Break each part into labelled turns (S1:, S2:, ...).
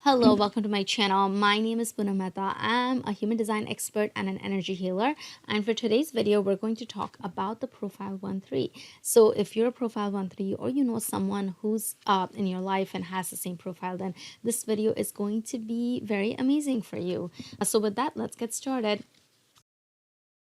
S1: Hello, welcome to my channel. My name is Poonam Mehta. I'm a human design expert and an energy healer. And for today's video, we're going to talk about the profile 1-3. So if you're a profile 1-3 or you know someone who's in your life and has the same profile, then this video is going to be very amazing for you. So with that, let's get started.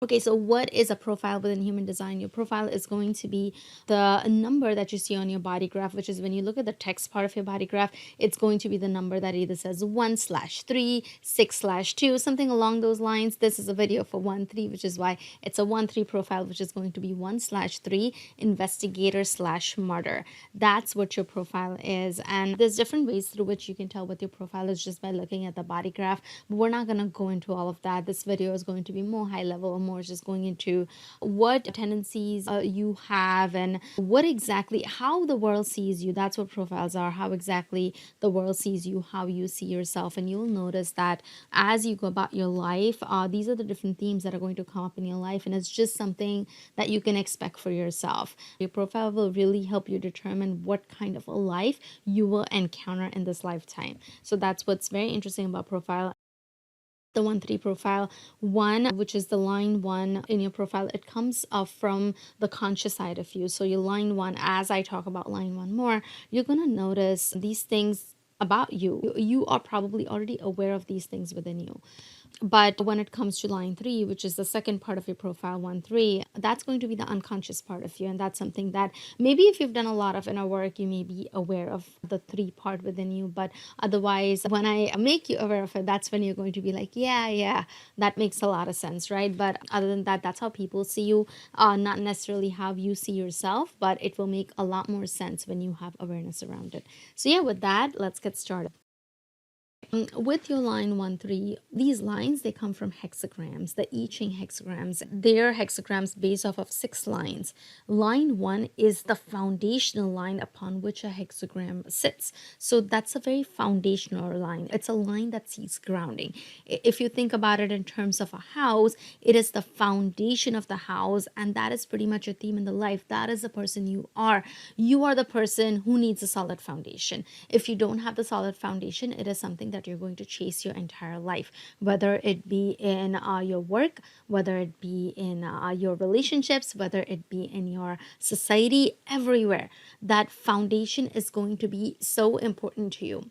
S1: Okay, so what is a profile within human design? Your profile is going to be the number that you see on your body graph, which is when you look at the text part of your body graph, it's going to be the number that either says 1/3, 6/2, something along those lines. This is a video for 1-3, which is why it's a 1-3 profile, which is going to be 1/3 investigator/martyr. That's what your profile is. And there's different ways through which you can tell what your profile is just by looking at the body graph. But we're not going to go into all of that. This video is going to be more high level, more just going into what tendencies you have and what exactly how the world sees you. That's what profiles are, how exactly the world sees you, how you see yourself. And you'll notice that as you go about your life, these are the different themes that are going to come up in your life, and it's just something that you can expect for yourself. Your profile will really help you determine what kind of a life you will encounter in this lifetime. So that's what's very interesting about profile. The 1-3 profile one, which is the line one in your profile, it comes from the conscious side of you. So your line one, as I talk about line one more, you're going to notice these things about you. You are probably already aware of these things within you. But when it comes to line 3, which is the second part of your profile, 1-3, that's going to be the unconscious part of you. And that's something that maybe if you've done a lot of inner work, you may be aware of the 3 part within you. But otherwise, when I make you aware of it, that's when you're going to be like, yeah, that makes a lot of sense, right? But other than that, that's how people see you, not necessarily how you see yourself, but it will make a lot more sense when you have awareness around it. So yeah, with that, let's get started. With your line 1-3, these lines, they come from hexagrams, the I Ching hexagrams. They're hexagrams based off of 6 lines. Line 1 is the foundational line upon which a hexagram sits. So that's a very foundational line. It's a line that seeks grounding. If you think about it in terms of a house, it is the foundation of the house, and that is pretty much a theme in the life. That is the person you are. You are the person who needs a solid foundation. If you don't have the solid foundation, it is something that you're going to chase your entire life, whether it be in your work, whether it be in your relationships, whether it be in your society, everywhere. That foundation is going to be so important to you.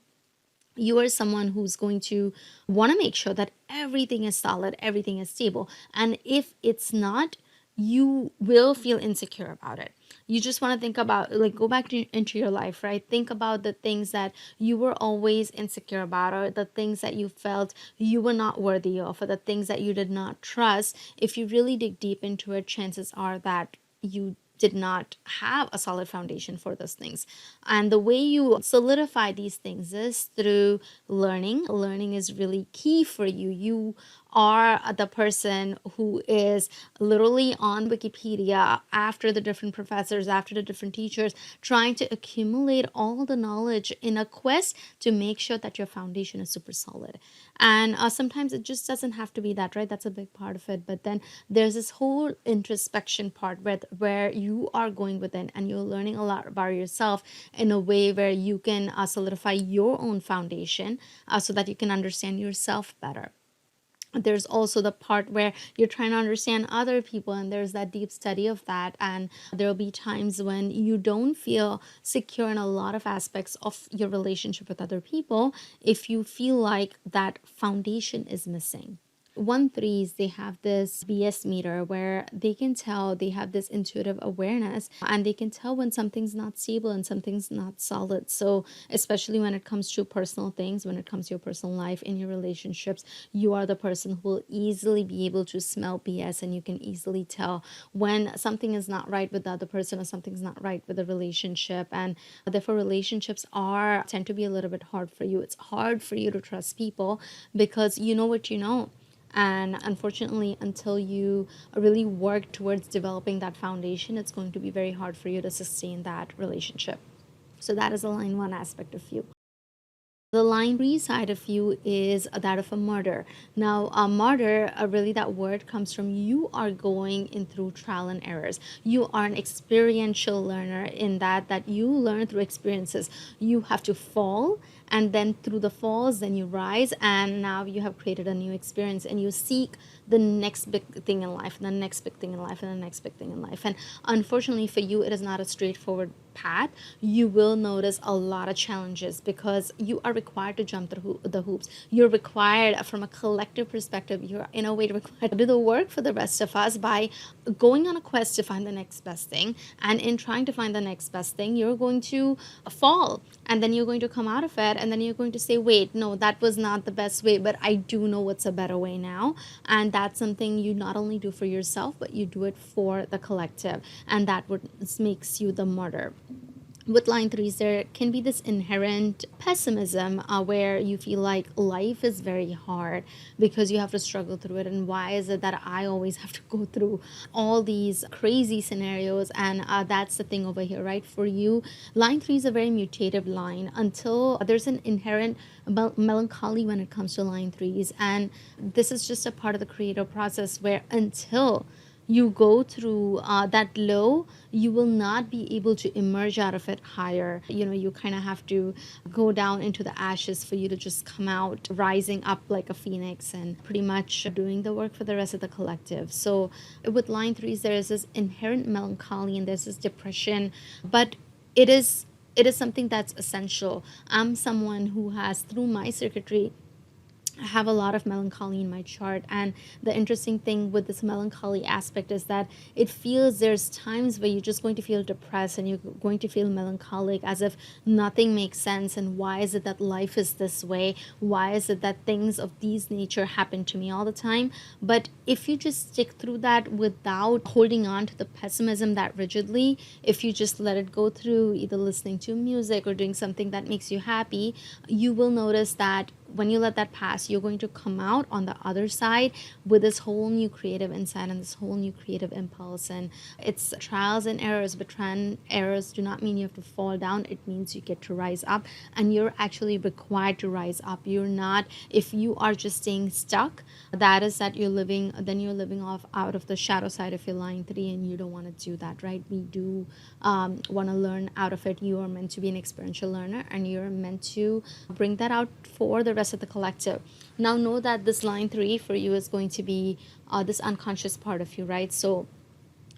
S1: You are someone who's going to want to make sure that everything is solid, everything is stable. And if it's not, you will feel insecure about it. You just want to think about, like, go back into your life, right? Think about the things that you were always insecure about, or the things that you felt you were not worthy of, or the things that you did not trust. If you really dig deep into it, chances are that you did not have a solid foundation for those things. And the way you solidify these things is through learning. Learning is really key for you. You are the person who is literally on Wikipedia after the different professors, after the different teachers, trying to accumulate all the knowledge in a quest to make sure that your foundation is super solid. And sometimes it just doesn't have to be that, right? That's a big part of it. But then there's this whole introspection part where you are going within and you're learning a lot about yourself in a way where you can solidify your own foundation so that you can understand yourself better. There's also the part where you're trying to understand other people, and there's that deep study of that. And there'll be times when you don't feel secure in a lot of aspects of your relationship with other people if you feel like that foundation is missing. 1-3s, they have this BS meter where they can tell, they have this intuitive awareness, and they can tell when something's not stable and something's not solid. So especially when it comes to personal things, when it comes to your personal life, in your relationships, you are the person who will easily be able to smell BS, and you can easily tell when something is not right with the other person or something's not right with the relationship. And therefore relationships tend to be a little bit hard for you. It's hard for you to trust people because you know what you know. And unfortunately, until you really work towards developing that foundation, it's going to be very hard for you to sustain that relationship. So that is the line 1 aspect of you. The line 3 side of you is that of a martyr. Now, a martyr, really that word comes from you are going in through trial and errors. You are an experiential learner in that you learn through experiences. You have to fall, and then through the falls, then you rise, and now you have created a new experience, and you seek the next big thing in life, and the next big thing in life, and the next big thing in life. And unfortunately for you, it is not a straightforward path. You will notice a lot of challenges because you are required to jump through the hoops. You're required, from a collective perspective, you're in a way required to do the work for the rest of us by going on a quest to find the next best thing. And in trying to find the next best thing, you're going to fall, and then you're going to come out of it, and then you're going to say, wait, no, that was not the best way, but I do know what's a better way now. And that's something you not only do for yourself, but you do it for the collective, and that what makes you the martyr. With line 3s, there can be this inherent pessimism where you feel like life is very hard because you have to struggle through it. And why is it that I always have to go through all these crazy scenarios? And that's the thing over here, right? For you, line 3 is a very mutative line until there's an inherent melancholy when it comes to line 3s. And this is just a part of the creative process where until you go through that low, you will not be able to emerge out of it higher. You kind of have to go down into the ashes for you to just come out rising up like a phoenix and pretty much doing the work for the rest of the collective. So with line 3s, there is this inherent melancholy and there's this depression, but it is something that's essential. I'm someone who has, through my circuitry, I have a lot of melancholy in my chart. And the interesting thing with this melancholy aspect is that it feels there's times where you're just going to feel depressed and you're going to feel melancholic as if nothing makes sense. And why is it that life is this way? Why is it that things of these nature happen to me all the time? But if you just stick through that without holding on to the pessimism that rigidly, if you just let it go through, either listening to music or doing something that makes you happy, you will notice that when you let that pass, you're going to come out on the other side with this whole new creative insight and this whole new creative impulse. And it's trials and errors, but errors do not mean you have to fall down. It means you get to rise up, and you're actually required to rise up. You're not, if you are just staying stuck, you're living off out of the shadow side of your line 3, and you don't want to do that, right? We do want to learn out of it. You are meant to be an experiential learner, and you're meant to bring that out for the rest of the collective. Now know that this line 3 for you is going to be this unconscious part of you, right? So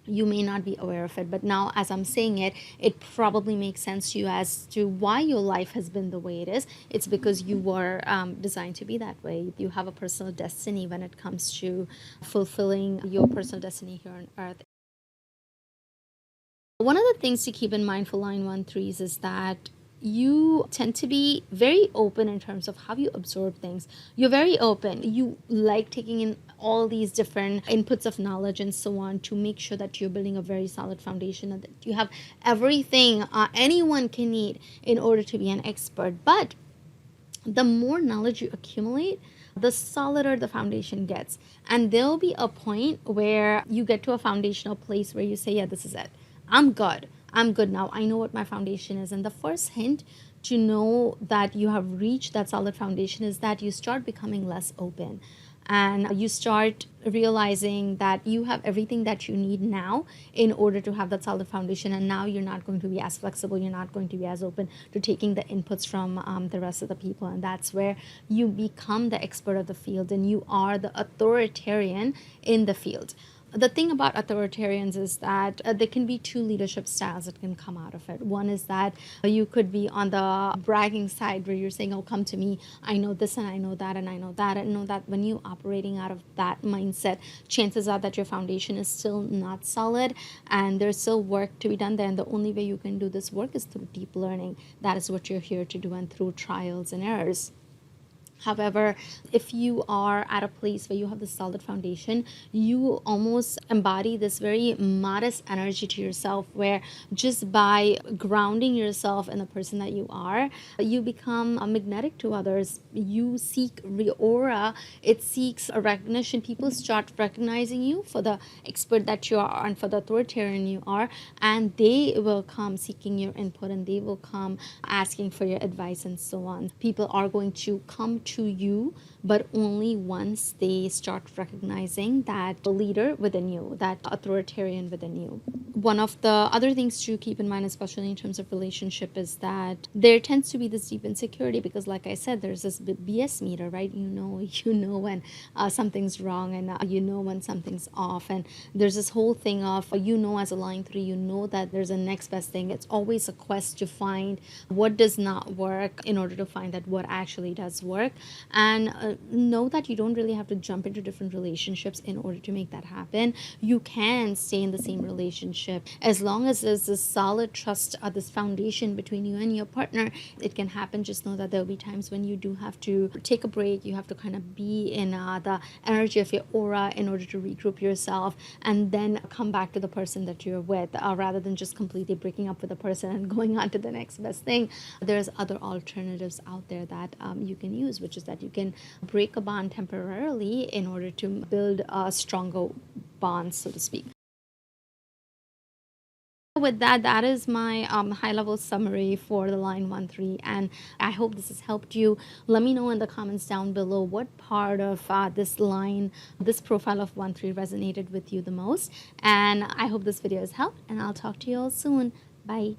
S1: you may not be aware of it, but now as I'm saying it, it probably makes sense to you as to why your life has been the way it is. It's because you were designed to be that way. You have a personal destiny when it comes to fulfilling your personal destiny here on earth. One of the things to keep in mind for line 1-3s is that you tend to be very open in terms of how you absorb things. You're very open. You like taking in all these different inputs of knowledge and so on to make sure that you're building a very solid foundation and that you have everything anyone can need in order to be an expert. But the more knowledge you accumulate, the solider the foundation gets. And there'll be a point where you get to a foundational place where you say, yeah, this is it. I'm good now. I know what my foundation is. And the first hint to know that you have reached that solid foundation is that you start becoming less open. And you start realizing that you have everything that you need now in order to have that solid foundation. And now you're not going to be as flexible. You're not going to be as open to taking the inputs from the rest of the people. And that's where you become the expert of the field and you are the authoritarian in the field. The thing about authoritarians is that there can be two leadership styles that can come out of it. One is that you could be on the bragging side where you're saying, oh, come to me. I know this and I know that and I know that. And know that when you're operating out of that mindset, chances are that your foundation is still not solid and there's still work to be done there. And the only way you can do this work is through deep learning. That is what you're here to do and through trials and errors. However, if you are at a place where you have this solid foundation, you almost embody this very modest energy to yourself, where just by grounding yourself in the person that you are, you become magnetic to others. You seek aura, it seeks a recognition. People start recognizing you for the expert that you are and for the authoritarian you are, and they will come seeking your input, and they will come asking for your advice and so on. People are going to come to you, but only once they start recognizing that leader within you, that authoritarian within you. One of the other things to keep in mind, especially in terms of relationship, is that there tends to be this deep insecurity, because like I said, there's this BS meter, right? You know when something's wrong, and you know when something's off, and there's this whole thing of as a line 3, you know that there's a next best thing. It's always a quest to find what does not work in order to find that what actually does work. And know that you don't really have to jump into different relationships in order to make that happen. You can stay in the same relationship as long as there's this solid trust, this foundation between you and your partner. It can happen. Just know that there'll be times when you do have to take a break. You have to kind of be in the energy of your aura in order to regroup yourself, and then come back to the person that you're with, rather than just completely breaking up with the person and going on to the next best thing. There's other alternatives out there that you can use, which is that you can break a bond temporarily in order to build a stronger bond, so to speak. With that, that is my high level summary for the line 1-3, and I hope this has helped you. Let me know in the comments down below what part of this profile of 1-3 resonated with you the most, and I hope this video has helped, and I'll talk to you all soon. Bye.